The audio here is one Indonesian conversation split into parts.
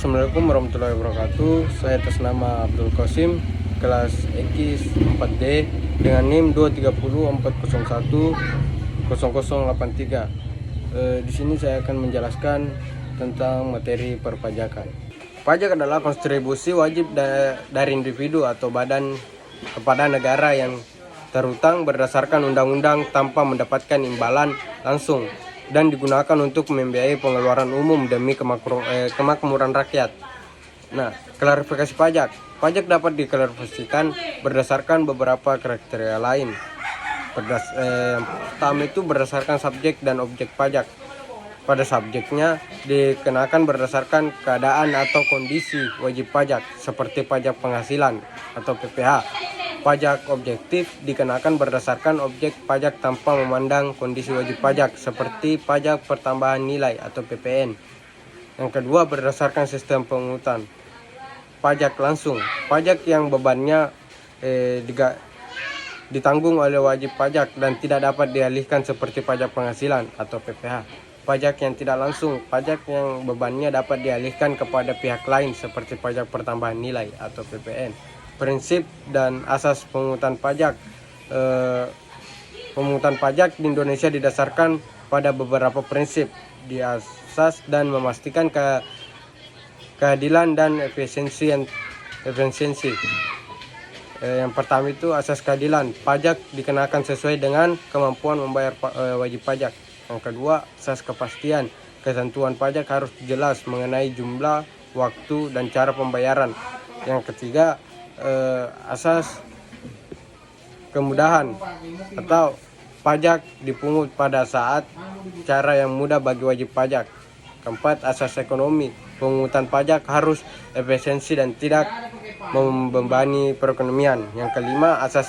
Assalamualaikum warahmatullahi wabarakatuh. Saya atas nama Abdul Qasim, kelas X 4D dengan NIM 2304010010083. Di sini saya akan menjelaskan tentang materi perpajakan. Pajak adalah kontribusi wajib dari individu atau badan kepada negara yang terhutang berdasarkan undang-undang tanpa mendapatkan imbalan langsung dan digunakan untuk membiayai pengeluaran umum demi kemakmuran rakyat. Nah, klarifikasi pajak. Pajak dapat diklarifikasikan berdasarkan beberapa kriteria lain. Pertama itu berdasarkan subjek dan objek pajak. Pada subjeknya dikenakan berdasarkan keadaan atau kondisi wajib pajak seperti pajak penghasilan atau PPh. Pajak objektif dikenakan berdasarkan objek pajak tanpa memandang kondisi wajib pajak seperti pajak pertambahan nilai atau PPN. Yang kedua berdasarkan sistem pemungutan. Pajak langsung, pajak yang bebannya ditanggung oleh wajib pajak dan tidak dapat dialihkan seperti pajak penghasilan atau PPh. Pajak yang tidak langsung, pajak yang bebannya dapat dialihkan kepada pihak lain seperti pajak pertambahan nilai atau PPN. Prinsip dan asas pemungutan pajak. Pemungutan pajak di Indonesia didasarkan pada beberapa prinsip, diasas dan memastikan keadilan dan efisiensi. Yang pertama itu asas keadilan. Pajak dikenakan sesuai dengan kemampuan membayar wajib pajak. Yang kedua, asas kepastian. Ketentuan pajak harus jelas mengenai jumlah, waktu, dan cara pembayaran. Yang ketiga, asas kemudahan atau pajak dipungut pada saat cara yang mudah bagi wajib pajak. Keempat, asas ekonomi. Pemungutan pajak harus efisiensi dan tidak membebani perekonomian. Yang kelima, asas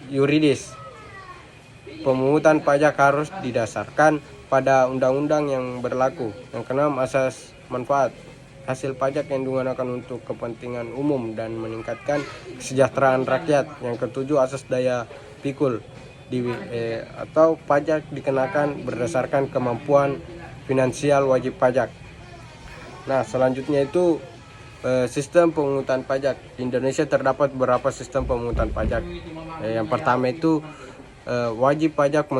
yuridis. Pemungutan pajak harus didasarkan pada undang-undang yang berlaku. Yang keenam, asas manfaat. Hasil pajak yang digunakan untuk kepentingan umum dan meningkatkan kesejahteraan rakyat. Yang ketujuh, asas daya pikul atau pajak dikenakan berdasarkan kemampuan finansial wajib pajak. Nah, selanjutnya itu sistem pemungutan pajak. Di Indonesia terdapat beberapa sistem pemungutan pajak. Yang pertama itu wajib pajak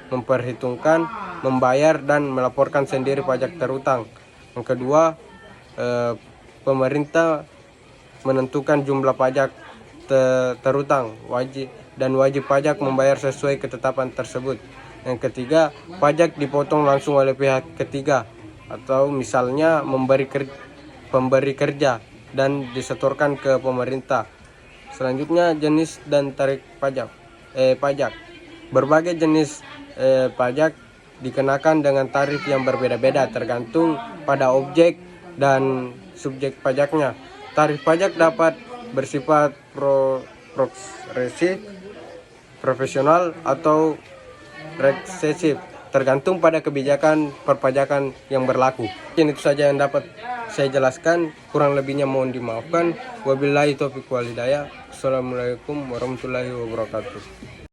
memperhitungkan, membayar dan melaporkan sendiri pajak terhutang. Yang kedua, pemerintah menentukan jumlah pajak terhutang, wajib pajak membayar sesuai ketetapan tersebut. Yang ketiga, pajak dipotong langsung oleh pihak ketiga atau misalnya pemberi kerja dan disetorkan ke pemerintah. Selanjutnya, jenis dan tarif pajak. Berbagai jenis pajak dikenakan dengan tarif yang berbeda-beda tergantung pada objek dan subjek pajaknya. Tarif pajak dapat bersifat progresif, profesional atau regresif tergantung pada kebijakan perpajakan yang berlaku. Itu saja yang dapat saya jelaskan, kurang lebihnya mohon dimaafkan. Wabillahi taufiq wal hidayah. Assalamualaikum warahmatullahi wabarakatuh.